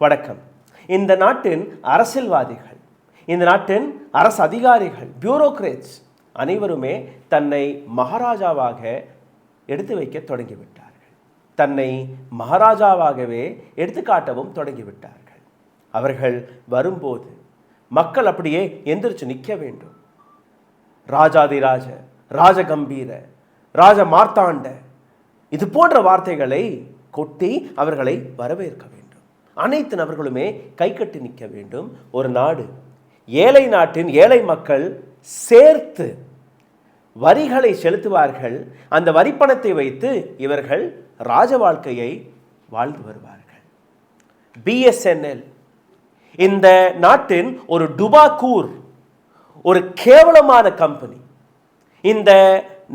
வணக்கம். இந்த நாட்டின் அரசியல்வாதிகள், இந்த நாட்டின் அரசு அதிகாரிகள், பியூரோக்ரேட்ஸ் அனைவருமே தன்னை மகாராஜாவாக எடுத்து வைக்க தொடங்கிவிட்டார்கள். தன்னை மகாராஜாவாகவே எடுத்துக்காட்டவும் தொடங்கிவிட்டார்கள். அவர்கள் வரும்போது மக்கள் அப்படியே எந்திரிச்சு நிற்க வேண்டும். ராஜாதிராஜ, ராஜகம்பீர, ராஜ மார்த்தாண்ட, இது போன்ற வார்த்தைகளை கொட்டி அவர்களை வரவேற்க வேண்டும். அனைத்து நபர்களுமே கை கட்டி நிற்க வேண்டும். ஒரு நாடு, ஏழை நாட்டின் ஏழை மக்கள் சேர்த்து வரிகளை செலுத்துவார்கள். அந்த வரிப்பணத்தை வைத்து இவர்கள் ராஜ வாழ்க்கையை வாழ்ந்து வருவார்கள். பிஎஸ்என்எல் இந்த நாட்டின் ஒரு டுபாக்கூர், ஒரு கேவலமான கம்பெனி. இந்த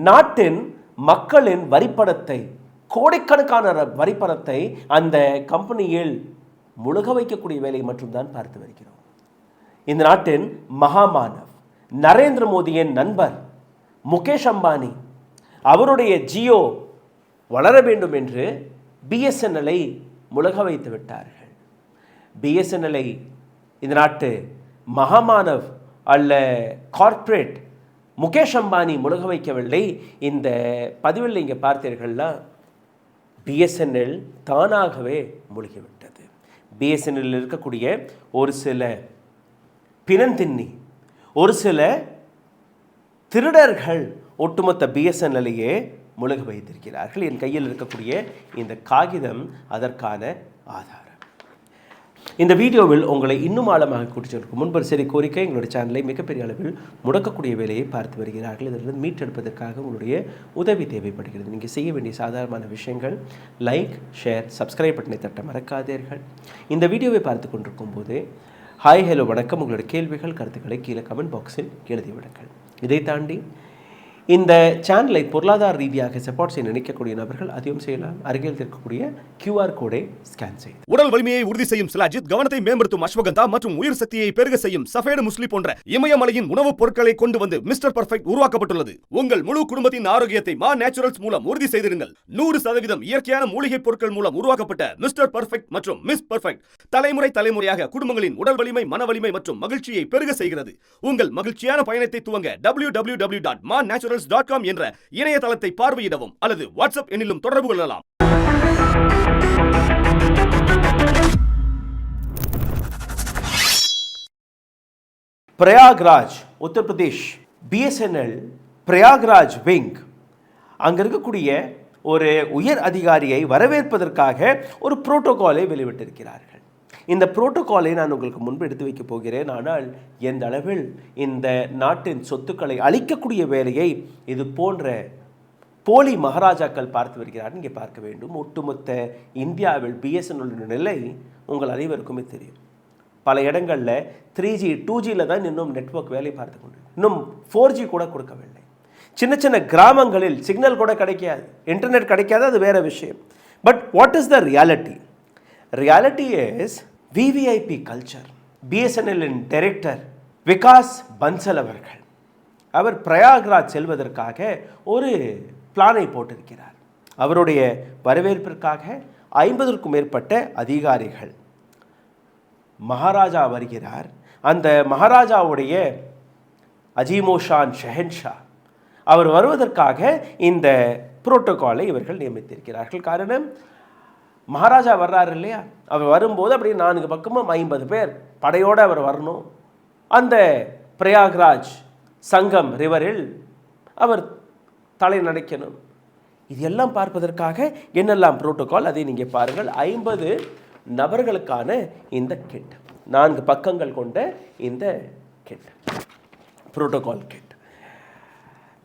நாட்டின் மக்களின் வரிப்பணத்தை, கோடிக்கணக்கான வரிப்பணத்தை அந்த கம்பெனியில் முழுக வைக்கக்கூடிய வேலையை மட்டும்தான் பார்த்து வருகிறோம். இந்த நாட்டின் மகாமானவ், நரேந்திர மோடியின் நண்பர் முகேஷ் அம்பானி, அவருடைய ஜியோ வளர வேண்டும் என்று பிஎஸ்என்எல்லை முழுக வைத்து விட்டார்கள். பிஎஸ்என்எல்லை இந்த நாட்டு மகாமானவ் அல்ல கார்ப்பரேட் முகேஷ் அம்பானி முழுக வைக்கவில்லை. இந்த பதிவில் இங்கே பார்த்தீர்கள்னா பிஎஸ்என்எல் தானாகவே முழுகிவிட்டது. பிஎஸ்என்எல் இருக்கக்கூடிய ஒரு சில பிணந்தின்னி, ஒரு சில திருடர்கள் ஒட்டுமொத்த பிஎஸ்என்எல்லையே முழுக வைத்திருக்கிறார்கள். என் கையில் இருக்கக்கூடிய இந்த காகிதம் அதற்கான ஆதாரம். இந்த வீடியோவில் உங்களை இன்னும் ஆழமாக கூட்டிச்செல்வதற்கு முன்பு சரி கோரிக்கை, எங்களுடைய சேனலை மிகப்பெரிய அளவில் முடக்கக்கூடிய வேலையை பார்த்து வருகிறார்கள். இதிலிருந்து மீட்டெடுப்பதற்காக உங்களுடைய உதவி தேவைப்படுகிறது. நீங்கள் செய்ய வேண்டிய சாதாரணமான விஷயங்கள் லைக், ஷேர், சப்ஸ்கிரைப் பட்டனை தட்ட மறக்காதீர்கள். இந்த வீடியோவை பார்த்து கொண்டிருக்கும் போது ஹாய், ஹலோ, வணக்கம், உங்களுடைய கேள்விகள், கருத்துக்களை கீழே கமெண்ட் பாக்ஸில் எழுதி விடுங்கள். இதை தாண்டி இந்த சேனலை பொருளாதார ரீதியாக சப்போர்ட் செய்ய நினைக்கக்கூடிய நபர்கள் அதையும் செய்யலாம். அருகில் இருக்கக்கூடிய QR கோடை ஸ்கேன் செய்து உடல் வலிமையை உறுதி செய்யும் சிலாஜித், கவனத்தை மேம்படுத்தும் அஸ்வகந்தா மற்றும் உயிர் சக்தியை பெருக செய்யும் சஃபேடு முஸ்லி போன்ற இமயமலையின் உணவுப் பொருட்களை கொண்டு வந்து மிஸ்டர் பர்ஃபெக்ட் உருவாக்கப்பட்டுள்ளது. உங்கள் முழு குடும்பத்தின் ஆரோக்கியத்தை மா நேச்சுரல்ஸ் மூலம் உறுதி செய்திருங்கள். 100% இயற்கையான மூலிகை பொருட்கள் மூலம் உருவாக்கப்பட்ட மிஸ்டர் பர்ஃபெக்ட் மற்றும் மிஸ் பர்ஃபெக்ட் தலைமுறையாக குடும்பங்களின் உடல் வலிமை, மன வலிமை மற்றும் மகிழ்ச்சியை பெருக செய்கிறது. உங்கள் மகிழ்ச்சியான பயணத்தை துவங்க www.mannaturals.com என்ற இணையதளத்தை பார்வையிடவும் அல்லது வாட்ஸ்அப் எண்ணிலும் தொடர்பு கொள்ளலாம். பிரயாக்ராஜ், உத்தரப்பிரதேஷ், பிஎஸ்என்எல் பிரயாக்ராஜ் விங், அங்கே இருக்கக்கூடிய ஒரு உயர் அதிகாரியை வரவேற்பதற்காக ஒரு புரோட்டோகாலை வெளியிட்டிருக்கிறார்கள். இந்த புரோட்டோகாலை நான் உங்களுக்கு முன்பு எடுத்து வைக்கப் போகிறேன். ஆனால் எந்த அளவில் இந்த நாட்டின் சொத்துக்களை அழிக்கக்கூடிய வேலையை இது போன்ற போலி மகாராஜாக்கள் பார்த்து வருகிறார்கள். இங்கே பார்க்க வேண்டும். ஒட்டுமொத்த இந்தியாவில் பிஎஸ்என்எல் நிலை உங்கள் அனைவருக்குமே தெரியும். பல இடங்களில் 3G 2Gயில் தான் இன்னும் நெட்வொர்க் வேலை பார்த்து கொண்டு, இன்னும் 4G கூட கொடுக்கவில்லை. சின்ன சின்ன கிராமங்களில் சிக்னல் கூட கிடைக்காது, இன்டர்நெட் கிடைக்காது, அது வேற விஷயம். But what is the reality? Reality is VVIP culture. பிஎஸ்என்எல்லின் டைரக்டர் விகாஸ் பன்சல் அவர்கள், அவர் பிரயாக்ராஜ் செல்வதற்காக ஒரு பிளானை போட்டிருக்கிறார். அவருடைய வரவேற்பிற்காக 50க்கும் மேற்பட்ட அதிகாரிகள். மகாராஜா வருகிறார். அந்த மகாராஜாவுடைய அஜீமோஷான் ஷெஹன்ஷா அவர் வருவதற்காக இந்த புரோட்டோகாலை இவர்கள் நியமித்திருக்கிறார்கள். காரணம், மகாராஜா வர்றாரு இல்லையா, அவர் வரும்போது அப்படியே 4 பக்கமும் 50 பேர் படையோடு அவர் வரணும். அந்த பிரயாக்ராஜ் சங்கம் ரிவரில் அவர் தலை நடைக்கணும். இது எல்லாம் பார்ப்பதற்காக என்னெல்லாம் புரோட்டோகால், அதை நீங்கள் பாருங்கள். 50 நபர்களுக்கான இந்த கிட், 4 பக்கங்கள் கொண்ட இந்த kit, protocol kit.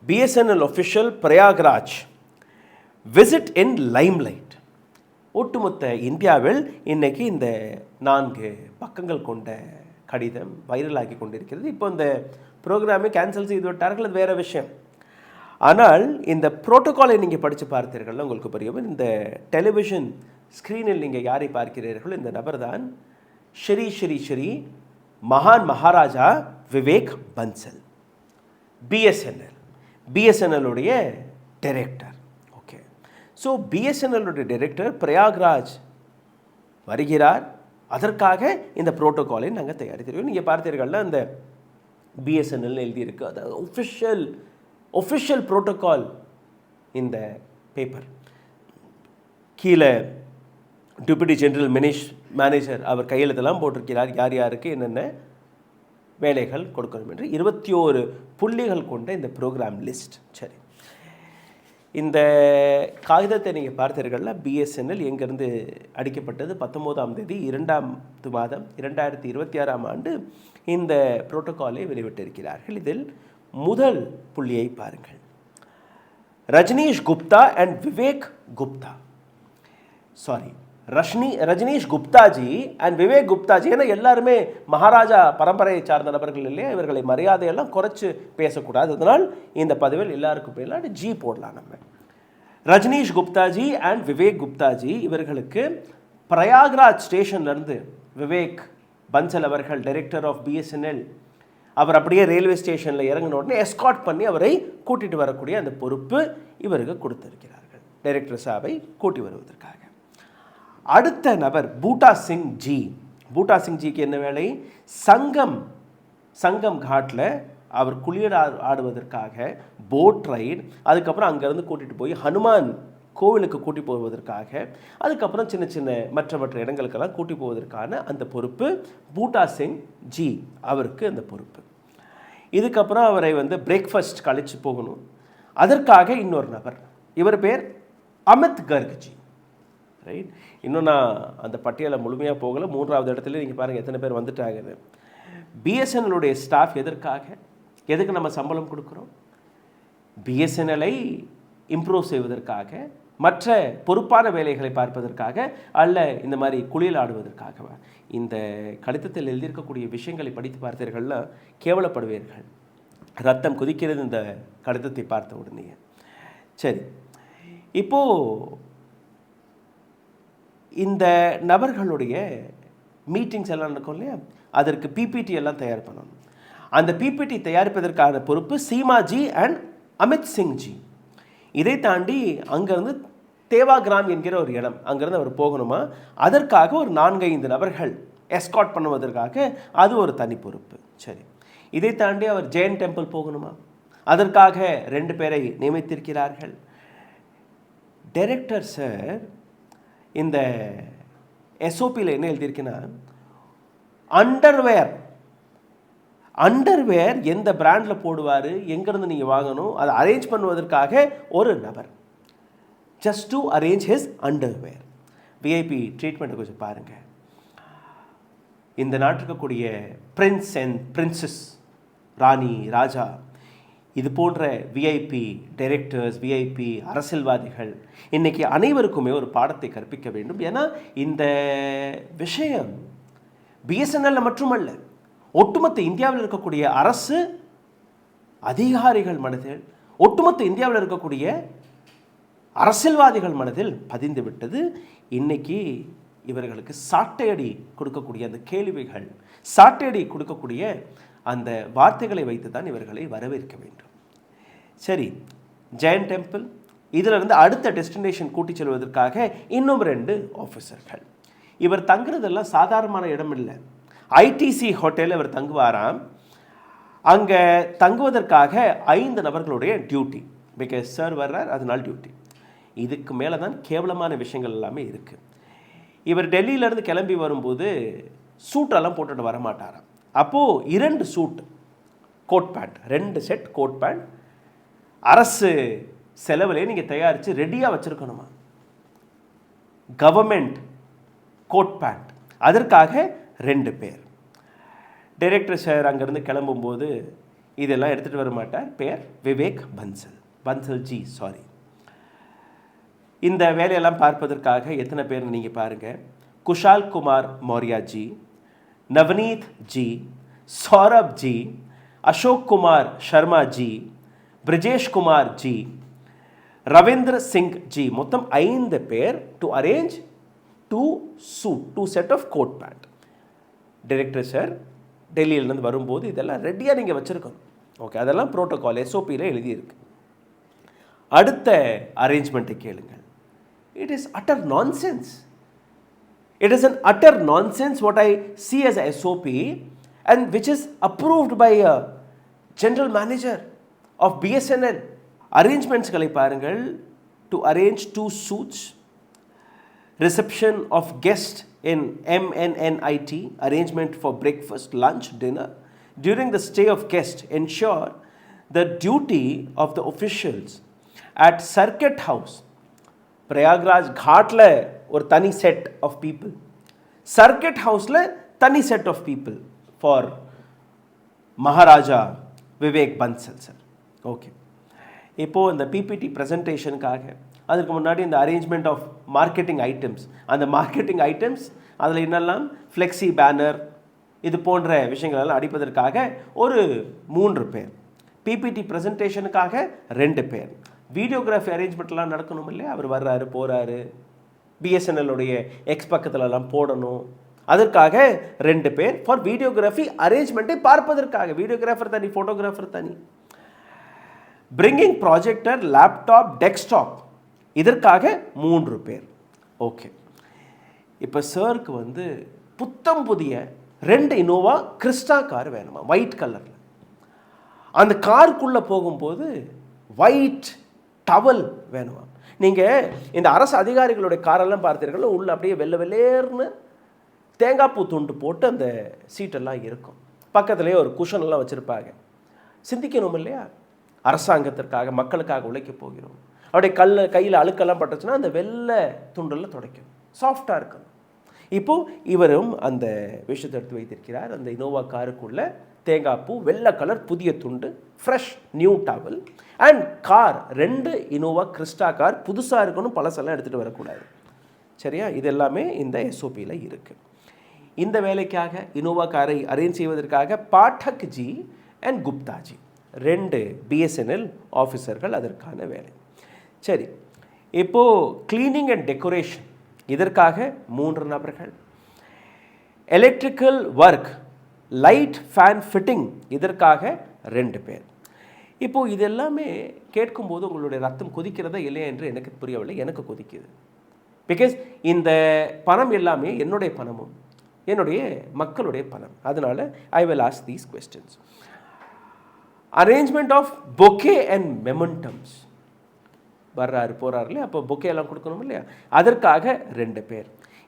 BSNL official Prayagraj visit in limelight. ஒட்டுமொத்த இந்தியாவில் இன்னைக்கு இந்த 4 பக்கங்கள் கொண்ட கடிதம் வைரலாகி கொண்டிருக்கிறது. இப்போ இந்த ப்ரோக்ராமை கேன்சல் செய்து விட்டார்கள், அது வேறு விஷயம். ஆனால் இந்த புரோட்டோகாலை நீங்கள் படித்து பார்த்தீர்கள், உங்களுக்கு புரியும். இந்த டெலிவிஷன் ஸ்க்ரீனில் நீங்கள் யாரை பார்க்கிறீர்கள், இந்த நபர் தான் ஸ்ரீ ஸ்ரீ ஸ்ரீ மகான் மகாராஜா விவேக் பன்சல், பிஎஸ்என்எல்லுடைய டைரக்டர். ஸோ பிஎஸ்என்எல்லுடைய டைரக்டர் பிரயாக்ராஜ் வருகிறார். அதற்காக இந்த புரோட்டோகாலை நாங்கள் தயாரித்திருக்கோம். நீங்கள் பார்த்தீர்கள்னா அந்த பிஎஸ்என்எல் எழுதியிருக்கு, அதாவது ஒஃபிஷியல் புரோட்டோகால் இந்த பேப்பர். கீழே டெப்யூட்டி ஜெனரல் மேனேஜர் அவர் கையெழுத்தெல்லாம் போட்டிருக்கிறார், யார் யாருக்கு என்னென்ன வேலைகள் கொடுக்கணும் என்று. 21 புள்ளிகள் கொண்ட இந்த ப்ரோக்ராம் லிஸ்ட். சரி, இந்த காகிதத்தை நீங்கள் பார்த்தீர்கள்னா பிஎஸ்என்எல் எங்கேருந்து அடிக்கப்பட்டது 19ஆம் தேதி 2ஆம் மாதம் 2026ஆம் ஆண்டு இந்த புரோட்டோகாலை வெளியிட்டிருக்கிறார்கள். இதில் முதல் புள்ளியை பாருங்கள். ரஜ்னீஷ் குப்தா அண்ட் விவேக் குப்தா, ரஜ்னீஷ் குப்தாஜி அண்ட் விவேக் குப்தாஜி, ஏன்னா எல்லாருமே மகாராஜா பரம்பரையை சார்ந்த நபர்கள் இல்லையா, இவர்களை மரியாதையெல்லாம் குறைச்சி பேசக்கூடாது, அதனால் இந்த பதவியில் எல்லாருக்கும் பேர் ஜி போடலாம் நம்ம. ரஜ்னீஷ் குப்தாஜி அண்ட் விவேக் குப்தாஜி இவர்களுக்கு பிரயாக்ராஜ் ஸ்டேஷன்லேருந்து விவேக் பன்சல் அவர்கள் டைரக்டர் ஆஃப் பிஎஸ்என்எல் அவர் அப்படியே ரயில்வே ஸ்டேஷனில் இறங்கின உடனே எஸ்கார்ட் பண்ணி அவரை கூட்டிகிட்டு வரக்கூடிய அந்த பொறுப்பு இவருக்கு கொடுத்திருக்கிறார்கள், டைரக்டர் சாவை கூட்டி வருவதற்காக. அடுத்த நபர் பூட்டா சிங் ஜி. பூட்டா சிங் ஜிக்கு என்ன வேலை? சங்கம் காட்டில் அவர் குளிர் ஆடுவதற்காக போட் ரைட், அதுக்கப்புறம் அங்கேருந்து கூட்டிகிட்டு போய் ஹனுமான் கோவிலுக்கு கூட்டி போவதற்காக, அதுக்கப்புறம் சின்ன சின்ன மற்ற இடங்களுக்கெல்லாம் கூட்டி போவதற்கான அந்த பொறுப்பு பூட்டா சிங் ஜி அவருக்கு அந்த பொறுப்பு. இதுக்கப்புறம் அவரை பிரேக்ஃபாஸ்ட் கழிச்சு போகணும், அதற்காக இன்னொரு நபர், இவர் பேர் அமித் கர்க். ரைட், இன்னும் நான் அந்த பட்டியலை முழுமையாக போகலை. 3ஆவது இடத்துல நீங்கள் பாருங்கள் எத்தனை பேர் வந்துட்டாங்கன்னு. பிஎஸ்என்எல்லுடைய ஸ்டாஃப் எதுக்கு நம்ம சம்பளம் கொடுக்குறோம்? பிஎஸ்என்எல்லை இம்ப்ரூவ் செய்வதற்காக, மற்ற பொறுப்பான வேலைகளை பார்ப்பதற்காக, அல்ல இந்த மாதிரி குளியல் ஆடுவதற்காகவா? இந்த கடிதத்தில் எழுதியிருக்கக்கூடிய விஷயங்களை படித்து பார்த்தீர்கள்னா கேவலப்படுவீர்கள். ரத்தம் கொதிக்கிறது இந்த கடிதத்தை பார்த்த உடனே. சரி, இப்போது இந்த நபர்களுடைய மீட்டிங்ஸ் எல்லாம் நடக்கும் இல்லையா, அதற்கு பிபிடி எல்லாம் தயார் பண்ணணும். அந்த பிபிடி தயாரிப்பதற்கான பொறுப்பு சீமாஜி அண்ட் அமித் சிங் ஜி. இதை தாண்டி அங்கேருந்து தேவாகிராம் என்கிற ஒரு இடம், அங்கேருந்து அவர் போகணுமா, அதற்காக ஒரு 4-5 நபர்கள் எஸ்கார்ட் பண்ணுவதற்காக அது ஒரு தனி பொறுப்பு. சரி, இதை தாண்டி அவர் ஜெயின் டெம்பிள் போகணுமா, அதற்காக 2 பேரை நியமித்திருக்கிறார்கள். டைரக்டர் சார் இந்த எஸ்ஓபியில் என்ன எழுதியிருக்குன்னா, அண்டர்வேர் எந்த பிராண்டில் போடுவார், எங்கேருந்து நீங்கள் வாங்கணும், அதை அரேஞ்ச் பண்ணுவதற்காக ஒரு நபர், just to arrange his underwear. VIP ட்ரீட்மெண்ட்டை கொஞ்சம் பாருங்கள். இந்த நாட்டுக்கக்கூடிய பிரின்ஸ் அண்ட் பிரின்சஸ், ராணி, ராஜா, இது போன்ற விஐபி டைரக்டர்ஸ், விஐபி அரசியல்வாதிகள் இன்றைக்கி அனைவருக்குமே ஒரு பாடத்தை கற்பிக்க வேண்டும். ஏன்னா இந்த விஷயம் பிஎஸ்என்எல்ல மட்டுமல்ல, ஒட்டுமொத்த இந்தியாவில் இருக்கக்கூடிய அரசு அதிகாரிகள் மனதில், ஒட்டுமொத்த இந்தியாவில் இருக்கக்கூடிய அரசியல்வாதிகள் மனதில் பதிந்து விட்டது. இன்னைக்கு இவர்களுக்கு சாட்டையடி கொடுக்கக்கூடிய அந்த கேள்விகள், சாட்டையடி கொடுக்கக்கூடிய அந்த வார்த்தைகளை வைத்து தான் இவர்களை வரவேற்க வேண்டும். சரி, ஜெயின் டெம்பிள், இதிலிருந்து அடுத்த டெஸ்டினேஷன் கூட்டி செல்வதற்காக இன்னும் 2 ஆஃபீஸர்கள். இவர் தங்குறதெல்லாம் சாதாரணமான இடம் இல்லை, ஐடிசி ஹோட்டலில் இவர் தங்குவாராம். அங்கே தங்குவதற்காக 5 நபர்களுடைய டியூட்டி, பிகாஸ் சார் வர்றார் அதனால் டியூட்டி. இதுக்கு மேலே தான் கேவலமான விஷயங்கள் எல்லாமே இருக்குது. இவர் டெல்லியிலேருந்து கிளம்பி வரும்போது சூட்டெல்லாம் போட்டுட்டு வரமாட்டாராம். அப்போது 2 suit, coat pant, 2 set coat pant அரசு செலவிலே நீங்கள் தயாரித்து ரெடியாக வச்சுருக்கணுமா, கவர்மெண்ட் கோட் பேண்ட், அதற்காக 2 பேர். டைரக்டர் சார் அங்கேருந்து கிளம்பும்போது இதெல்லாம் எடுத்துகிட்டு வர மாட்டார். பேர் விவேக் பன்சல் ஜி. இந்த வேலையெல்லாம் பார்ப்பதற்காக எத்தனை பேர் நீங்கள் பாருங்கள். குஷால் குமார் மௌர்யா ஜி, நவனீத் ஜி, சௌரப் ஜி, அசோக் குமார் சர்மா ஜி, பிரிஜேஷ் குமார் ஜி, ரவீந்திர சிங் ஜி, மொத்தம் 5 பேர் to arrange 2 set of coat pant. Director sir டெல்லியிலேருந்து வரும்போது இதெல்லாம் ரெடியாக நீங்கள் வச்சுருக்கணும். ஓகே, அதெல்லாம் ப்ரோட்டோகால் எஸ்ஓபியில் எழுதியிருக்கு. அடுத்த அரேஞ்ச்மெண்ட்டை கேளுங்கள். It is utter nonsense. It is an utter nonsense what I see as a SOP and which is approved by a general manager of BSNL. Arrangements-களை பாருங்கள். To arrange 2 suites, reception of guest in MNNIT, arrangement for breakfast, lunch, dinner. During the stay of guest, ensure the duty of the officials at Circuit House, Prayagraj Ghatla or tani set of people, Circuit House la tani set of people for Maharaja Vivek Bansal sir. Okay. இப்போ இந்த PPT ப்ரெசன்டேஷனுக்காக அதுக்கு முன்னாடி இந்த arrangement of marketing items, அந்த marketing items அதில் என்னெல்லாம் flexi banner இது போன்ற விஷயங்களெல்லாம் அடிப்பதற்காக ஒரு 3 பேர், பிபிடி ப்ரெசன்டேஷனுக்காக 2 பேர், வீடியோகிராஃபி அரேஞ்ச்மெண்ட்லாம் நடக்கணும் இல்லையா, அவர் வர்றாரு போகிறாரு, பிஎஸ்என்எல்லுடைய எக்ஸ் பக்கத்துலலாம் போடணும், அதற்காக 2 பேர் ஃபார் வீடியோகிராஃபி அரேஞ்ச்மெண்ட்டை பார்ப்பதற்காக. வீடியோகிராஃபர் தனி, ஃபோட்டோகிராஃபர் தனி. பிரிங்கிங் ப்ராஜெக்டர், லேப்டாப், டெஸ்க்டாப் இதற்காக 3 பேர். ஓகே. இப்போ சருக்கு வந்து புத்தம் புதிய 2 இனோவா கிறிஸ்டா கார் வேணுமா, ஒயிட் கலரில். அந்த காருக்குள்ளே போகும்போது ஒயிட் டவல் வேணுமா. நீங்கள் இந்த அரசு அதிகாரிகளுடைய காரெல்லாம் பார்த்தீர்கள், உள்ள அப்படியே வெள்ளை வெள்ளேர்னு தேங்காய் பூ துண்டு போட்டு அந்த சீட்டெல்லாம் இருக்கும், பக்கத்துலேயே ஒரு குஷன்லாம் வச்சுருப்பாங்க. சிந்திக்கணும் இல்லையா, அரசாங்கத்திற்காக மக்களுக்காக உழைக்க போகிறோம். அப்படியே கையில் அழுக்கெல்லாம் பட்டுச்சுன்னா அந்த வெள்ளை துண்டெல்லாம் துடைக்கும், சாஃப்டாக இருக்கணும். இப்போது இவரும் அந்த விஷயத்தை எடுத்து வைத்திருக்கிறார். அந்த இனோவா காருக்குள்ள தேங்காய் பூ, வெள்ளை கலர் புதிய துண்டு, fresh new towel and car. 2 Innova Crysta car புதுசாக இருக்கணும், பழசெல்லாம் எடுத்துகிட்டு வரக்கூடாது. சரியா, இது எல்லாமே இந்த எஸ்ஓபியில் இருக்குது. இந்த வேலைக்காக இனோவா காரை அரேஞ்ச் செய்வதற்காக Pathak G and Guptaji 2 BSNL ஆஃபீஸர்கள் அதற்கான வேலை. சரி, இப்போது கிளீனிங் அண்ட் டெக்கரேஷன் இதற்காக 3 நபர்கள். Electrical work, light fan fitting இதற்காக 2 பேர். இப்போது இது எல்லாமே கேட்கும்போது உங்களுடைய ரத்தம் கொதிக்கிறதா இல்லையா என்று எனக்கு புரியவில்லை. எனக்கு கொதிக்குது. பிகாஸ் இந்த பணம் எல்லாமே என்னுடைய பணமும் என்னுடைய மக்களுடைய பணம். அதனால் I will ask these questions. Arrangement of bouquet and mementos, வர்றாரு போகிறாரு இல்லையா, அப்போ பொக்கே எல்லாம் கொடுக்கணும் இல்லையா, அதற்காக 2 பேர்.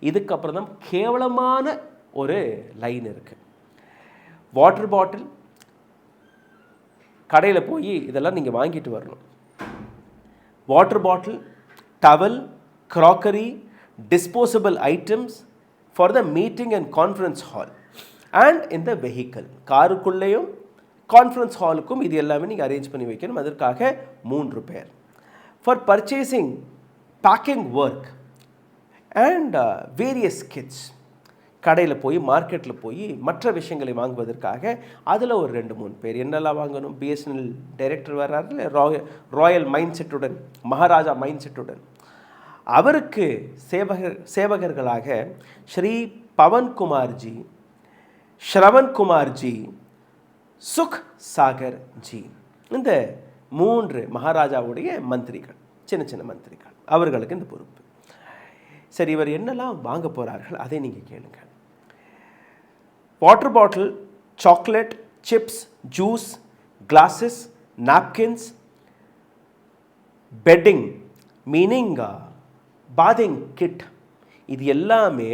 இதுக்கப்புறம் தான் கேவலமான ஒரு லைன் இருக்குது. வாட்டர் பாட்டில் கடையில் போய் இதெல்லாம் நீங்கள் வாங்கிட்டு வரணும். Water bottle, towel, crockery, disposable items for the meeting and conference hall and இந்த வெஹிக்கிள். காருக்குள்ளேயும் கான்ஃபரன்ஸ் ஹாலுக்கும் இது எல்லாமே நீங்கள் அரேஞ்ச் பண்ணி வைக்கணும். அதற்காக 3 பேர். For purchasing, packing work and various kits, கடையில் போய் மார்க்கெட்டில் போய் மற்ற விஷயங்களை வாங்குவதற்காக அதில் ஒரு 2-3 பேர். என்னெல்லாம் வாங்கணும், பிஎஸ்என்எல் டைரக்டர் வர்றாரு ராயல் மைண்ட் செட்டுடன், மகாராஜா மைண்ட் செட்டுடன். அவருக்கு சேவகர்களாக ஸ்ரீ பவன்குமார்ஜி, ஸ்ரவன்குமார்ஜி, சுக் சாகர் ஜி, இந்த 3 மகாராஜாவுடைய மந்திரிகள், சின்ன சின்ன மந்திரிகள், அவர்களுக்கு இந்த பொறுப்பு. சரி, இவர் என்னெல்லாம் வாங்க போகிறார்கள் அதை நீங்கள் கேளுங்க. Water bottle, chocolate, chips, juice, glasses, napkins, bedding meaning bathing kit, இது எல்லாமே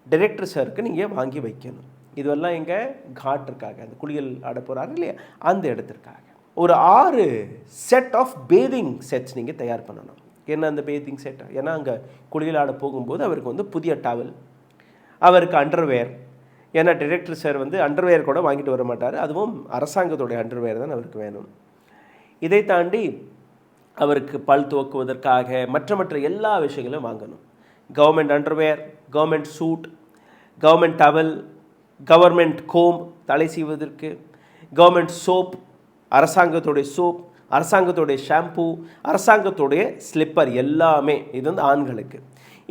டைரக்டர் சாருக்கு நீங்கள் வாங்கி வைக்கணும். இதுவெல்லாம் எங்கே காட்டிற்காக, அந்த குளியல் ஆட போகிறாரு இல்லையா, அந்த இடத்திற்காக. ஒரு 6 செட் ஆஃப் பேதிங் செட்ஸ் நீங்கள் தயார் பண்ணணும். என்ன அந்த பேதிங் செட், ஏன்னா அங்கே குளியல் ஆட போகும்போது அவருக்கு வந்து புதிய டவல், அவருக்கு அண்டர்வேர். ஏன்னா டைரக்டர் சார் வந்து அண்டர்வேர் கூட வாங்கிட்டு வர மாட்டார், அதுவும் அரசாங்கத்தோடைய அண்டர்வேர் தான் அவருக்கு வேணும். இதை தாண்டி அவருக்கு பல் துவக்குவதற்காக மற்ற எல்லா விஷயங்களும் வாங்கணும். Government underwear, government suit, government towel, government comb தலை செய்வதற்கு, கவர்மெண்ட் சோப், அரசாங்கத்தோடைய சோப், அரசாங்கத்தோடைய ஷாம்பூ, அரசாங்கத்தோடைய ஸ்லிப்பர், எல்லாமே இது வந்து ஆண்களுக்கு.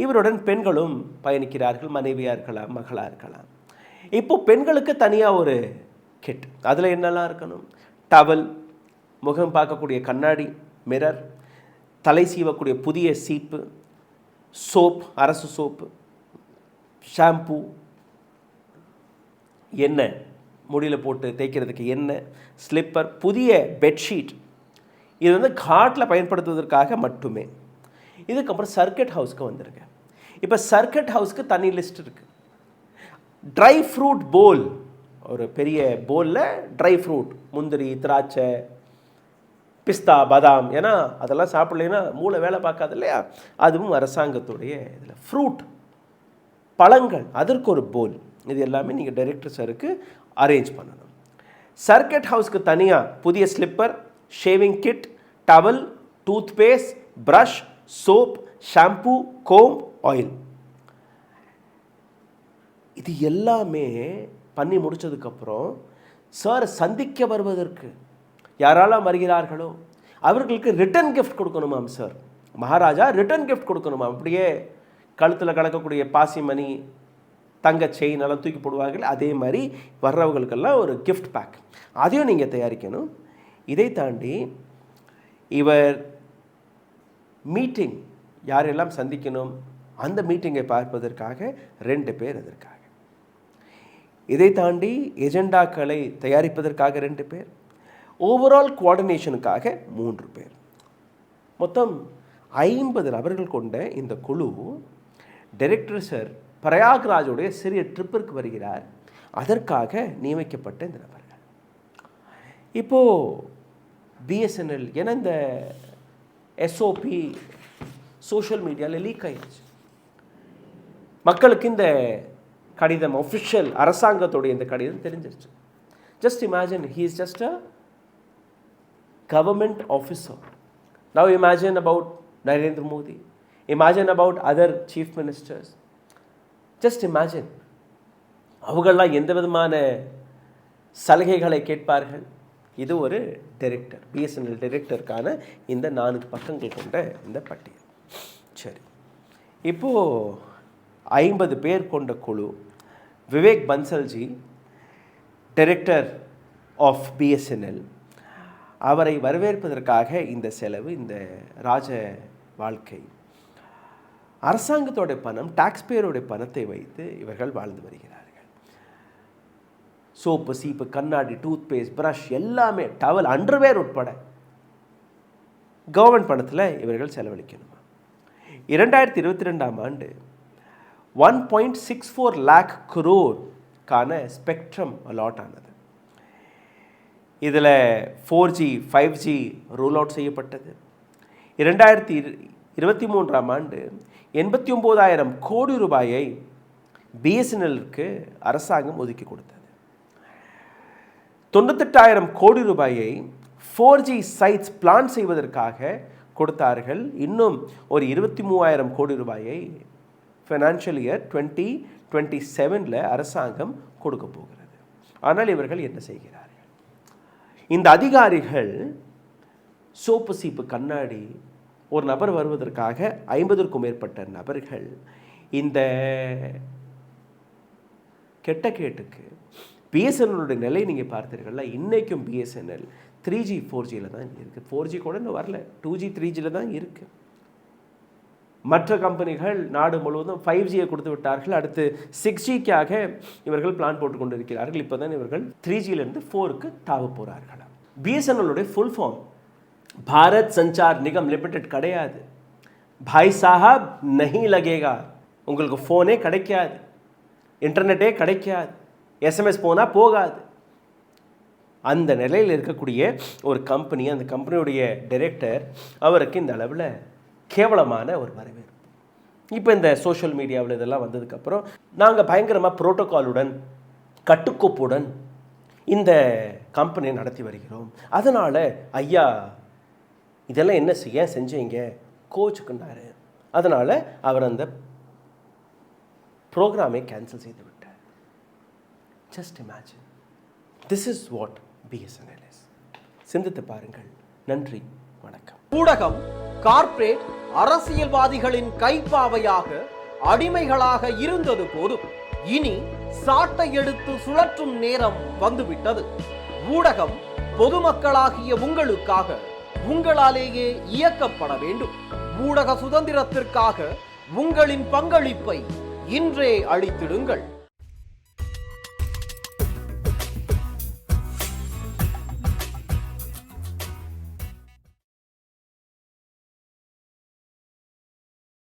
இவருடன் பெண்களும் பயணிக்கிறார்கள், மனைவியாக இருக்கலாம், மகளாக இருக்கலாம். இப்போது பெண்களுக்கு தனியாக ஒரு கிட், அதில் என்னெல்லாம் இருக்கணும், டவல், முகம் பார்க்கக்கூடிய கண்ணாடி மிரர், தலை சீவக்கூடிய புதிய சீப்பு, சோப், அரசு சோப்பு, ஷாம்பு, எண்ணெய், முடியில் போட்டு தேய்க்கிறதுக்கு எண்ணெய், ஸ்லிப்பர், புதிய பெட்ஷீட், இது வந்து காட்டில் பயன்படுத்துவதற்காக மட்டுமே. இதுக்கப்புறம் சர்க்கட் ஹவுஸ்க்கு வந்துருங்க. இப்போ சர்க்கட் ஹவுஸ்க்கு தனி லிஸ்ட் இருக்குது. ட்ரை ஃப்ரூட் போல், ஒரு பெரிய போலில் ட்ரை ஃப்ரூட், முந்திரி, திராட்சை, பிஸ்தா, பாதாம், ஏன்னா அதெல்லாம் சாப்பிட்லைன்னா மூளை வேலை பார்க்காது இல்லையா, அதுவும் அரசாங்கத்துடைய இதில். ஃப்ரூட், பழங்கள், அதற்கு ஒரு போல். இது எல்லாமே நீங்கள் டைரக்டர் சாருக்கு அரேஞ்ச் பண்ணணும். சர்க்கட் ஹவுஸ்க்கு தனியாக புதிய slipper, shaving kit, towel, toothpaste, brush, soap, shampoo, comb, oil. இது எல்லாமே பண்ணி முடித்ததுக்கப்புறம் சார் சந்திக்க வருவதற்கு யாரெல்லாம் வருகிறார்களோ அவர்களுக்கு ரிட்டர்ன் கிஃப்ட் கொடுக்கணுமாம் சார். மகாராஜா ரிட்டர்ன் கிஃப்ட் கொடுக்கணுமாம். அப்படியே கழுத்தில் கலக்கக்கூடிய பாசிமணி, தங்க செயின் எல்லாம் தூக்கி போடுவார்கள். அதே மாதிரி வர்றவங்களுக்கெல்லாம் ஒரு கிஃப்ட் பேக், அதையும் நீங்கள் தயாரிக்கணும். இதை தாண்டி இவர் மீட்டிங் யாரெல்லாம் சந்திக்கணும், அந்த மீட்டிங்கை பார்ப்பதற்காக 2 பேர் அதற்காக. இதை தாண்டி எஜெண்டாக்களை தயாரிப்பதற்காக 2 பேர், ஓவரால் கோஆர்டினேஷனுக்காக 3 பேர். மொத்தம் 50 நபர்கள் கொண்ட இந்த குழு டைரக்டர் சார் பிரயாக்ராஜுடைய சிறிய ட்ரிப்பிற்கு வருகிறார். அதற்காக நியமிக்கப்பட்ட இந்த நபர்கள். இப்போது பிஎஸ்என்எல் ஏன்னா இந்த எஸ்ஓபி சோஷியல் மீடியாவில் லீக் ஆயிடுச்சு. மக்களுக்கு இந்த கடிதம் ஒஃபிஷியல் அரசாங்கத்துடைய இந்த கடிதம் தெரிஞ்சிருச்சு. Just imagine, he is just a government officer. Now imagine about Narendra Modi. Imagine about other chief ministers. Just imagine. அவங்கெல்லாம் எந்த விதமான சலுகைகளை கேட்பார்கள். இது ஒரு டைரக்டர், பிஎஸ்என்எல் டைரக்டருக்கான இந்த 4 பக்கங்கள் கொண்ட இந்த பட்டியல். சரி, இப்போது 50 பேர் கொண்ட குழு, விவேக் பன்சல்ஜி டைரக்டர் ஆஃப் பிஎஸ்என்எல், அவரை வரவேற்பதற்காக இந்த செலவு, இந்த ராஜ வாழ்க்கை. அரசாங்கத்தோட பணம், டாக்ஸ் பேயருடைய பணத்தை வைத்து இவர்கள் வாழ்ந்து வருகிறார்கள். சோப்பு, சீப்பு, கண்ணாடி, டூத் பேஸ்ட், ப்ரஷ், எல்லாமே, டவல், அண்டர்வேர் உட்பட கவர்மெண்ட் பணத்தில் இவர்கள் செலவழிக்கணுமா. 2022ஆம் ஆண்டு 1.64 lakh crore ஸ்பெக்ட்ரம் அலாட் ஆனது. இதில் 4G 5G ரூல் அவுட் செய்யப்பட்டது. 2023ஆம் ஆண்டு 89,000 கோடி ரூபாயை பிஎஸ்என்எல்லுக்கு அரசாங்கம் ஒதுக்கி கொடுத்தது. 98,000 கோடி ரூபாயை 4G சைட்ஸ் பிளான் செய்வதற்காக கொடுத்தார்கள். இன்னும் ஒரு 23,000 கோடி ரூபாயை ஃபைனான்ஷியல் இயர் 2027 அரசாங்கம் கொடுக்க போகிறது. ஆனால் இவர்கள் என்ன செய்கிறார்கள்? இந்த அதிகாரிகள் சோப்பு, சீப்பு, கண்ணாடி, ஒரு நபர் வருவதற்காக 50க்கும் மேற்பட்ட நபர்கள் இந்த கெட்ட கேட்டுக்கு பிஎஸ்என்எல்லுடைய நிலை நீங்கள் பார்த்தீர்கள்ல. இன்றைக்கும் பிஎஸ்என்எல் 3G 4Gயில் தான் இருக்குது. 4G கூட இன்னும் வரல, 2G 3Gயில் தான் இருக்குது. மற்ற கம்பெனிகள் நாடு முழுவதும் 5Gயை கொடுத்து விட்டார்கள். அடுத்து 6Gக்காக இவர்கள் பிளான் போட்டு கொண்டு இருக்கிறார்கள். இப்போ தான் இவர்கள் 3Gயிலிருந்து 4க்கு தாவ போகிறார்கள். பிஎஸ்என்எல்லுடைய full form Bharat Sanchar Nigam limited கிடையாது. பாய் சாஹாப் நஹி லகேகா, உங்களுக்கு ஃபோனே கிடைக்காது, இன்டர்நெட்டே கிடைக்காது, எஸ்எம்எஸ் போனால் போகாது. அந்த நிலையில் இருக்கக்கூடிய ஒரு கம்பெனி, அந்த கம்பெனியுடைய டைரக்டர், அவருக்கு இந்த அளவில் கேவலமான ஒரு வரவேற்பு. இப்போ இந்த சோஷியல் மீடியாவில் இதெல்லாம் வந்ததுக்கப்புறம் நாங்கள் பயங்கரமாக புரோட்டோகாலுடன், கட்டுக்கோப்புடன் இந்த கம்பெனியை நடத்தி வருகிறோம். அதனால் ஐயா இதெல்லாம் என்ன ஏன் செஞ்சீங்க கோச்சுக்குண்டாரு. அதனால் அவர் அந்த ப்ரோக்ராமை கேன்சல் செய்து விட்டார். Just imagine, this is what BSNL is. சிந்தித்து பாருங்கள். நன்றி, வணக்கம். ஊடகம் கார்ப்பரேட் அரசியல்வாதிகளின் கைப்பாவையாக, அடிமைகளாக இருந்தது போதும். இனி சாட்டை எடுத்து சுழற்றும் நேரம் வந்துவிட்டது. ஊடகம் பொதுமக்களாகிய உங்களுக்காக, உங்களாலேயே இயக்கப்பட வேண்டும். ஊடக சுதந்திரத்திற்காக உங்களின் பங்களிப்பை இன்றே அளித்திடுங்கள்.